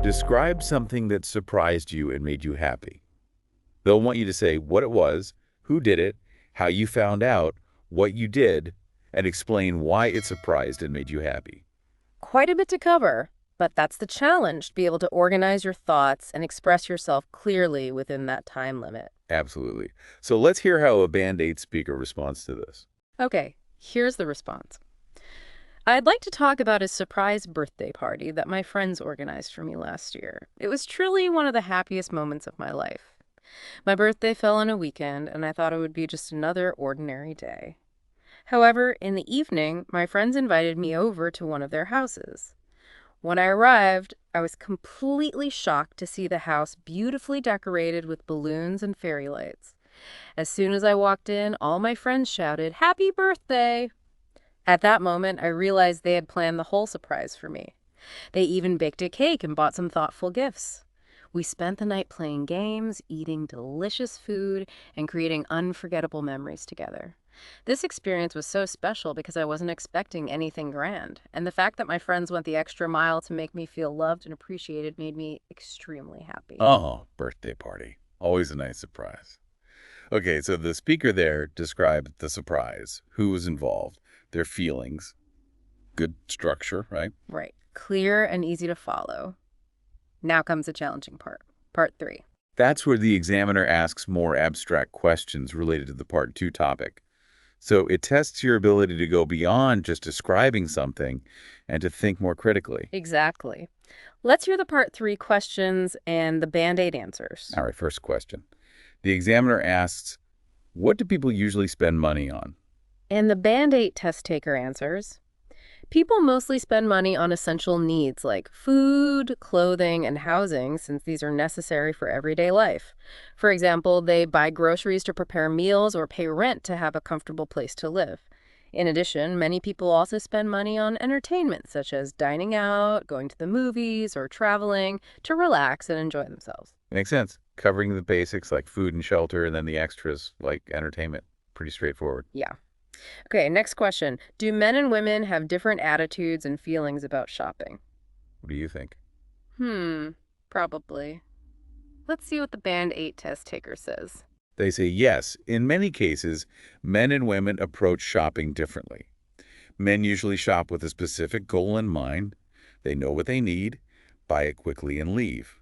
Describe something that surprised you and made you happy. They'll want you to say what it was, who did it, how you found out, what you did, and explain why it surprised and made you happy. Quite a bit to cover, but that's the challenge, to be able to organize your thoughts and express yourself clearly within that time limit. Absolutely. So let's hear how a Band-Aid speaker responds to this. Okay, here's the response. I'd like to talk about a surprise birthday party that my friends organized for me last year. It was truly one of the happiest moments of my life. My birthday fell on a weekend, and I thought it would be just another ordinary day. However, in the evening, my friends invited me over to one of their houses. When I arrived, I was completely shocked to see the house beautifully decorated with balloons and fairy lights. As soon as I walked in, all my friends shouted, "Happy birthday!" At that moment, I realized they had planned the whole surprise for me. They even baked a cake and bought some thoughtful gifts. We spent the night playing games, eating delicious food, and creating unforgettable memories together. This experience was so special because I wasn't expecting anything grand, and the fact that my friends went the extra mile to make me feel loved and appreciated made me extremely happy. Oh, birthday party. Always a nice surprise. Okay, so the speaker there described the surprise, who was involved, their feelings, good structure, right? Right. Clear and easy to follow. Now comes the challenging part. Part 3. That's where the examiner asks more abstract questions related to the Part 2 topic. So it tests your ability to go beyond just describing something and to think more critically. Exactly. Let's hear the Part 3 questions and the Band-Aid answers. All right, first question. The examiner asks, what do people usually spend money on? And the Band-Aid test taker answers. People mostly spend money on essential needs like food, clothing, and housing, since these are necessary for everyday life. For example, they buy groceries to prepare meals or pay rent to have a comfortable place to live. In addition, many people also spend money on entertainment, such as dining out, going to the movies, or traveling to relax and enjoy themselves. Makes sense. Covering the basics like food and shelter, and then the extras like entertainment. Pretty straightforward. Yeah. Okay, next question. Do men and women have different attitudes and feelings about shopping? What do you think? Probably. Let's see what the Band-Aid test taker says. They say yes. In many cases, men and women approach shopping differently. Men usually shop with a specific goal in mind. They know what they need, buy it quickly, and leave.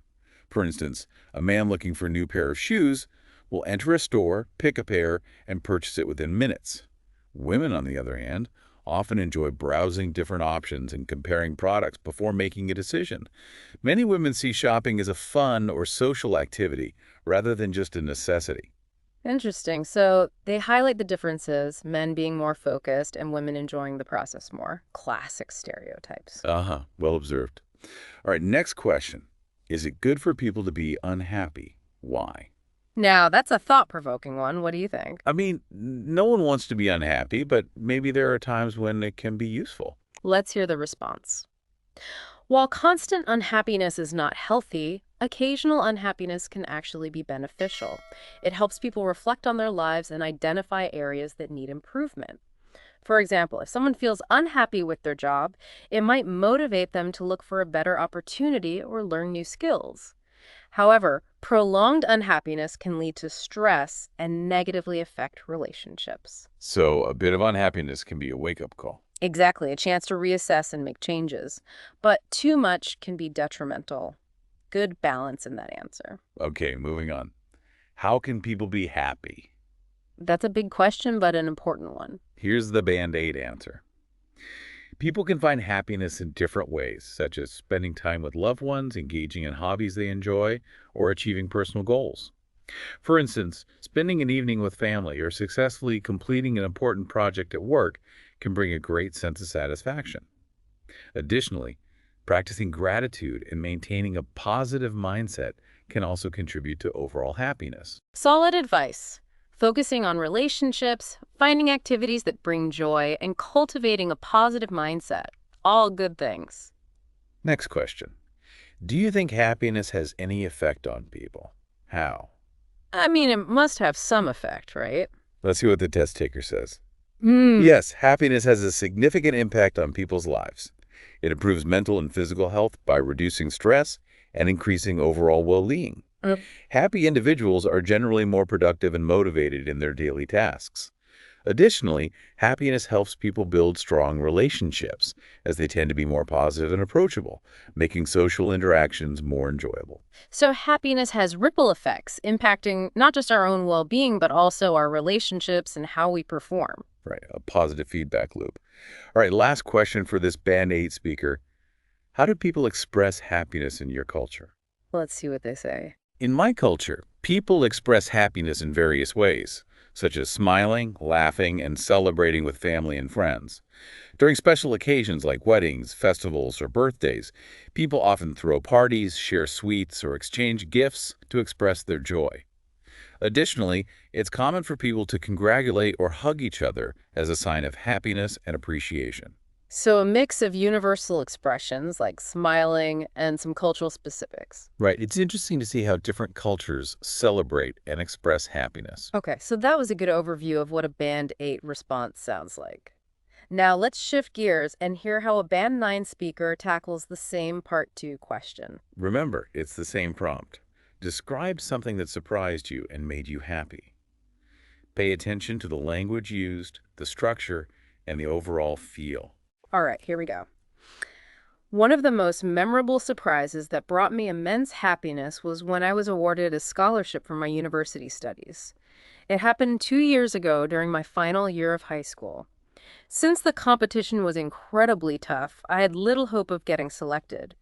For instance, a man looking for a new pair of shoes will enter a store, pick a pair, and purchase it within minutes. Women, on the other hand, often enjoy browsing different options and comparing products before making a decision. Many women see shopping as a fun or social activity rather than just a necessity. Interesting. So they highlight the differences, men being more focused and women enjoying the process more. Classic stereotypes. Well observed. All right, next question. Is it good for people to be unhappy? Why? Now, that's a thought-provoking one. What do you think? I mean, no one wants to be unhappy, but maybe there are times when it can be useful. Let's hear the response. While constant unhappiness is not healthy, occasional unhappiness can actually be beneficial. It helps people reflect on their lives and identify areas that need improvement. For example, if someone feels unhappy with their job, it might motivate them to look for a better opportunity or learn new skills. However, prolonged unhappiness can lead to stress and negatively affect relationships. So a bit of unhappiness can be a wake-up call. Exactly, a chance to reassess and make changes. But too much can be detrimental. Good balance in that answer. Okay, moving on. How can people be happy? That's a big question, but an important one. Here's the Band-Aid answer. People can find happiness in different ways, such as spending time with loved ones, engaging in hobbies they enjoy, or achieving personal goals. For instance, spending an evening with family or successfully completing an important project at work can bring a great sense of satisfaction. Additionally, practicing gratitude and maintaining a positive mindset can also contribute to overall happiness. Solid advice. Focusing on relationships, finding activities that bring joy, and cultivating a positive mindset. All good things. Next question. Do you think happiness has any effect on people? How? I mean, it must have some effect, right? Let's see what the test taker says. Yes, happiness has a significant impact on people's lives. It improves mental and physical health by reducing stress and increasing overall well-being. Mm. Happy individuals are generally more productive and motivated in their daily tasks. Additionally, happiness helps people build strong relationships, as they tend to be more positive and approachable, making social interactions more enjoyable. So happiness has ripple effects, impacting not just our own well-being, but also our relationships and how we perform. Right, a positive feedback loop. All right, last question for this Band 8 speaker. How do people express happiness in your culture? Let's see what they say. In my culture, people express happiness in various ways, such as smiling, laughing, and celebrating with family and friends. During special occasions like weddings, festivals, or birthdays, people often throw parties, share sweets, or exchange gifts to express their joy. Additionally, it's common for people to congratulate or hug each other as a sign of happiness and appreciation. So a mix of universal expressions like smiling and some cultural specifics. Right, it's interesting to see how different cultures celebrate and express happiness. Okay, so that was a good overview of what a Band 8 response sounds like. Now let's shift gears and hear how a Band 9 speaker tackles the same Part 2 question. Remember, it's the same prompt. Describe something that surprised you and made you happy. Pay attention to the language used, the structure, and the overall feel. All right, here we go. One of the most memorable surprises that brought me immense happiness was when I was awarded a scholarship for my university studies. It happened 2 years ago during my final year of high school. Since the competition was incredibly tough, I had little hope of getting selected.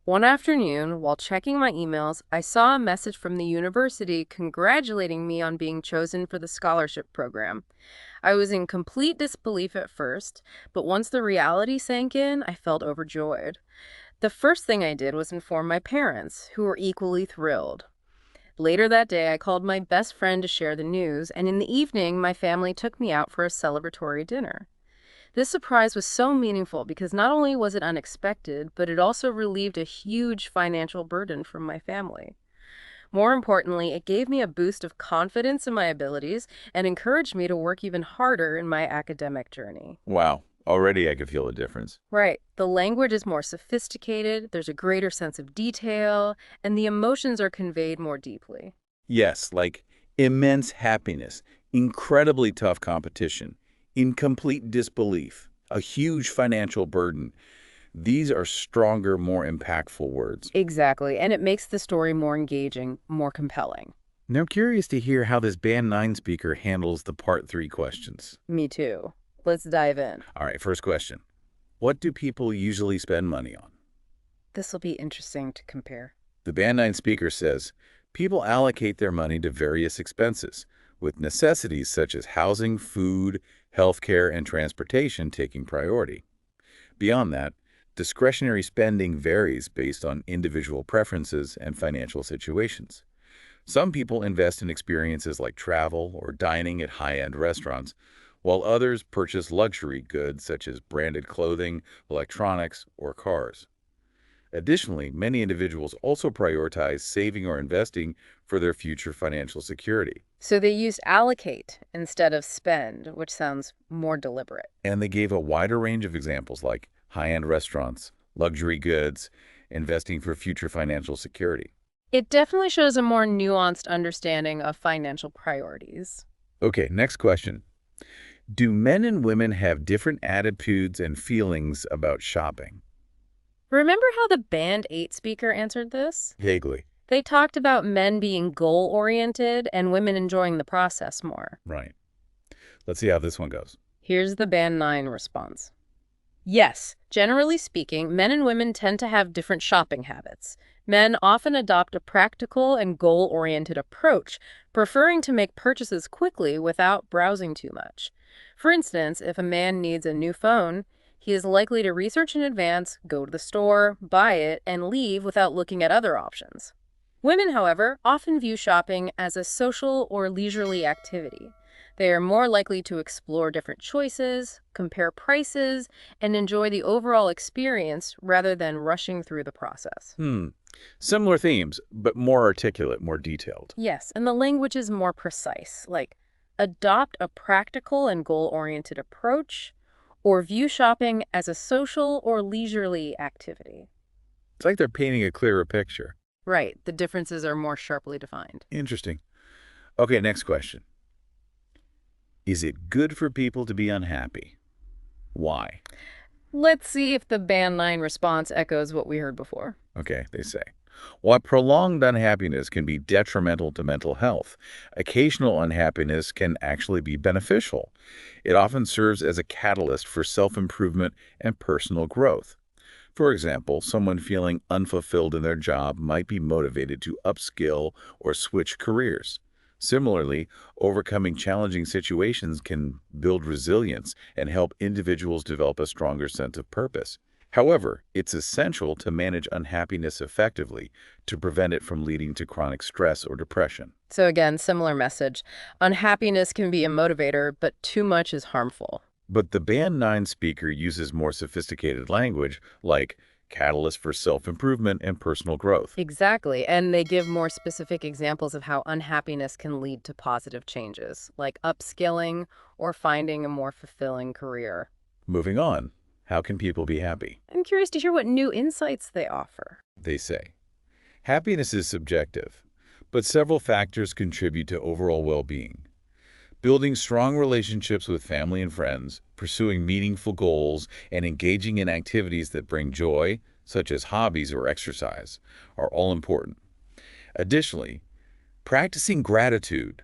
One afternoon, while checking my emails, I saw a message from the university congratulating me on being chosen for the scholarship program. I was in complete disbelief at first, but once the reality sank in, I felt overjoyed. The first thing I did was inform my parents, who were equally thrilled. Later that day, I called my best friend to share the news, and in the evening, my family took me out for a celebratory dinner. This surprise was so meaningful because not only was it unexpected, but it also relieved a huge financial burden from my family. More importantly, it gave me a boost of confidence in my abilities and encouraged me to work even harder in my academic journey. Wow, already I could feel a difference. Right. The language is more sophisticated, there's a greater sense of detail, and the emotions are conveyed more deeply. Yes, like immense happiness, incredibly tough competition, incomplete disbelief, a huge financial burden. These are stronger, more impactful words. Exactly, and it makes the story more engaging, more compelling. Now, I'm curious to hear how this Band 9 speaker handles the Part 3 questions. Me too. Let's dive in. All right, first question. What do people usually spend money on? This will be interesting to compare. The Band 9 speaker says, people allocate their money to various expenses, with necessities such as housing, food, healthcare, and transportation taking priority. Beyond that, discretionary spending varies based on individual preferences and financial situations. Some people invest in experiences like travel or dining at high-end restaurants, while others purchase luxury goods such as branded clothing, electronics, or cars. Additionally, many individuals also prioritize saving or investing for their future financial security. So they used allocate instead of spend, which sounds more deliberate. And they gave a wider range of examples like high-end restaurants, luxury goods, investing for future financial security. It definitely shows a more nuanced understanding of financial priorities. Okay, next question. Do men and women have different attitudes and feelings about shopping? Remember how the Band 8 speaker answered this? Vaguely. They talked about men being goal-oriented and women enjoying the process more. Right. Let's see how this one goes. Here's the Band 9 response. Yes, generally speaking, men and women tend to have different shopping habits. Men often adopt a practical and goal-oriented approach, preferring to make purchases quickly without browsing too much. For instance, if a man needs a new phone, he is likely to research in advance, go to the store, buy it, and leave without looking at other options. Women, however, often view shopping as a social or leisurely activity. They are more likely to explore different choices, compare prices, and enjoy the overall experience rather than rushing through the process. Similar themes, but more articulate, more detailed. Yes, and the language is more precise, like adopt a practical and goal-oriented approach, or view shopping as a social or leisurely activity. It's like they're painting a clearer picture. Right. The differences are more sharply defined. Interesting. Okay, next question. Is it good for people to be unhappy? Why? Let's see if the band 9 response echoes what we heard before. Okay, they say. While prolonged unhappiness can be detrimental to mental health, occasional unhappiness can actually be beneficial. It often serves as a catalyst for self-improvement and personal growth. For example, someone feeling unfulfilled in their job might be motivated to upskill or switch careers. Similarly, overcoming challenging situations can build resilience and help individuals develop a stronger sense of purpose. However, it's essential to manage unhappiness effectively to prevent it from leading to chronic stress or depression. So again, similar message. Unhappiness can be a motivator, but too much is harmful. But the Band 9 speaker uses more sophisticated language like catalyst for self-improvement and personal growth. Exactly. And they give more specific examples of how unhappiness can lead to positive changes, like upskilling or finding a more fulfilling career. Moving on, how can people be happy? I'm curious to hear what new insights they offer. They say. Happiness is subjective, but several factors contribute to overall well-being. Building strong relationships with family and friends, pursuing meaningful goals, and engaging in activities that bring joy, such as hobbies or exercise, are all important. Additionally, practicing gratitude,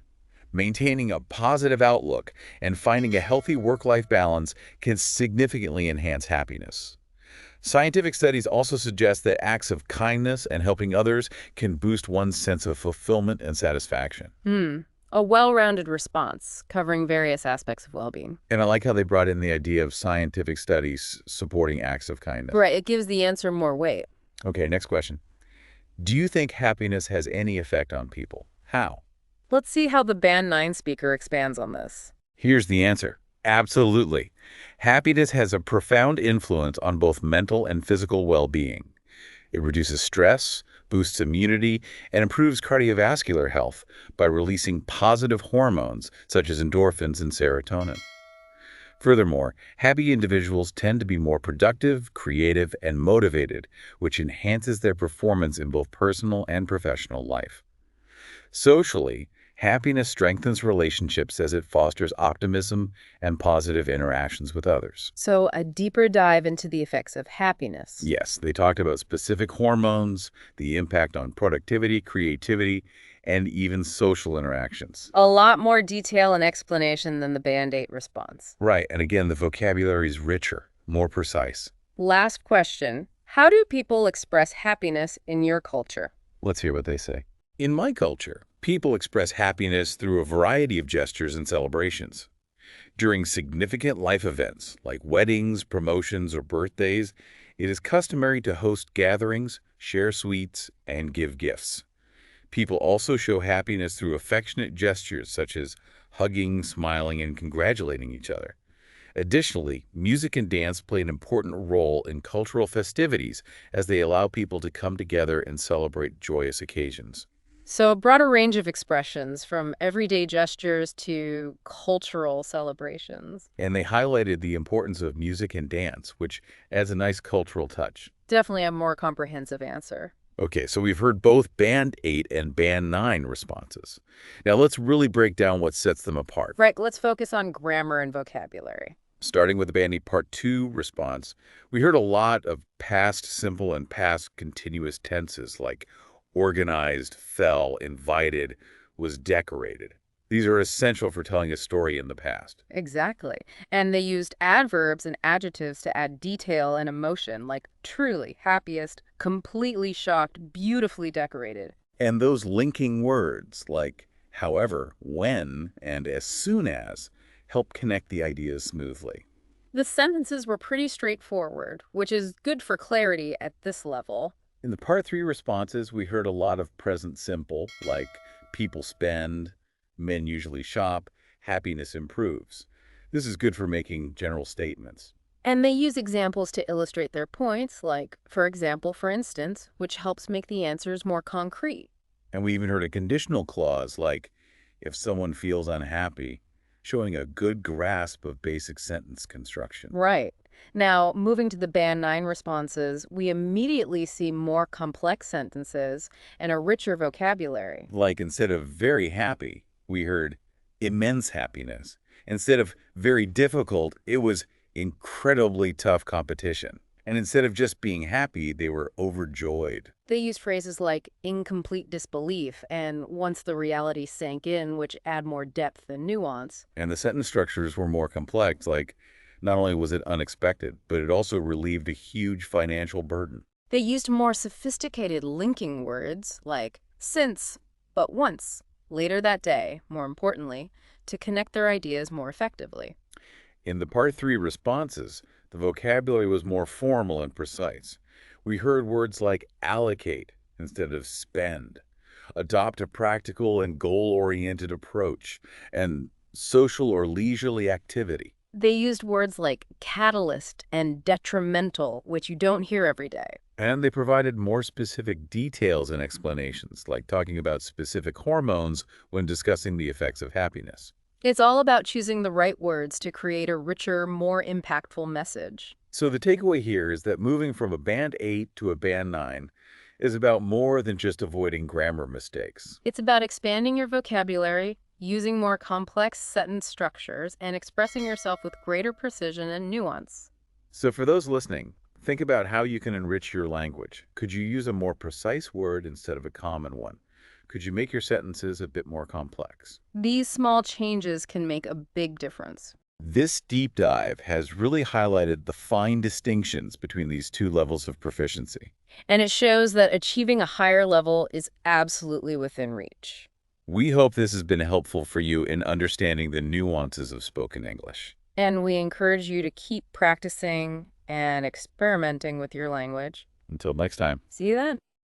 maintaining a positive outlook, and finding a healthy work-life balance can significantly enhance happiness. Scientific studies also suggest that acts of kindness and helping others can boost one's sense of fulfillment and satisfaction. A well-rounded response covering various aspects of well-being. And I like how they brought in the idea of scientific studies supporting acts of kindness. Right, it gives the answer more weight. Okay, next question. Do you think happiness has any effect on people? How? Let's see how the Band 9 speaker expands on this. Here's the answer. Absolutely. Happiness has a profound influence on both mental and physical well-being. It reduces stress, boosts immunity, and improves cardiovascular health by releasing positive hormones such as endorphins and serotonin. Furthermore, happy individuals tend to be more productive, creative, and motivated, which enhances their performance in both personal and professional life. Socially, happiness strengthens relationships as it fosters optimism and positive interactions with others. So, a deeper dive into the effects of happiness. Yes, they talked about specific hormones, the impact on productivity, creativity, and even social interactions. A lot more detail and explanation than the Band 8 response. Right, and again, the vocabulary is richer, more precise. Last question. How do people express happiness in your culture? Let's hear what they say. In my culture, people express happiness through a variety of gestures and celebrations. During significant life events like weddings, promotions, or birthdays, it is customary to host gatherings, share sweets, and give gifts. People also show happiness through affectionate gestures such as hugging, smiling, and congratulating each other. Additionally, music and dance play an important role in cultural festivities as they allow people to come together and celebrate joyous occasions. So, a broader range of expressions from everyday gestures to cultural celebrations. And they highlighted the importance of music and dance, which adds a nice cultural touch. Definitely a more comprehensive answer. Okay, so we've heard both Band 8 and Band 9 responses. Now let's really break down what sets them apart. Right, let's focus on grammar and vocabulary. Starting with the Band 8 Part 2 response, we heard a lot of past simple and past continuous tenses like organized, fell, invited, was decorated. These are essential for telling a story in the past. Exactly. And they used adverbs and adjectives to add detail and emotion, like truly, happiest, completely shocked, beautifully decorated. And those linking words like however, when, and as soon as help connect the ideas smoothly. The sentences were pretty straightforward, which is good for clarity at this level. In the Part 3 responses, we heard a lot of present simple, like people spend, men usually shop, happiness improves. This is good for making general statements. And they use examples to illustrate their points, like, for example, for instance, which helps make the answers more concrete. And we even heard a conditional clause like, if someone feels unhappy, showing a good grasp of basic sentence construction. Right. Now, moving to the Band 9 responses, we immediately see more complex sentences and a richer vocabulary. Like instead of very happy, we heard immense happiness. Instead of very difficult, it was incredibly tough competition. And instead of just being happy, they were overjoyed. They use phrases like incomplete disbelief and once the reality sank in, which add more depth and nuance. And the sentence structures were more complex, like not only was it unexpected, but it also relieved a huge financial burden. They used more sophisticated linking words like since, but once, later that day, more importantly, to connect their ideas more effectively. In the Part 3 responses, the vocabulary was more formal and precise. We heard words like allocate instead of spend, adopt a practical and goal-oriented approach, and social or leisurely activity. They used words like catalyst and detrimental, which you don't hear every day. And they provided more specific details and explanations, like talking about specific hormones when discussing the effects of happiness. It's all about choosing the right words to create a richer, more impactful message. So the takeaway here is that moving from a Band 8 to a Band 9 is about more than just avoiding grammar mistakes. It's about expanding your vocabulary, using more complex sentence structures, and expressing yourself with greater precision and nuance. So for those listening, think about how you can enrich your language. Could you use a more precise word instead of a common one? Could you make your sentences a bit more complex? These small changes can make a big difference. This deep dive has really highlighted the fine distinctions between these two levels of proficiency. And it shows that achieving a higher level is absolutely within reach. We hope this has been helpful for you in understanding the nuances of spoken English. And we encourage you to keep practicing and experimenting with your language. Until next time. See you then.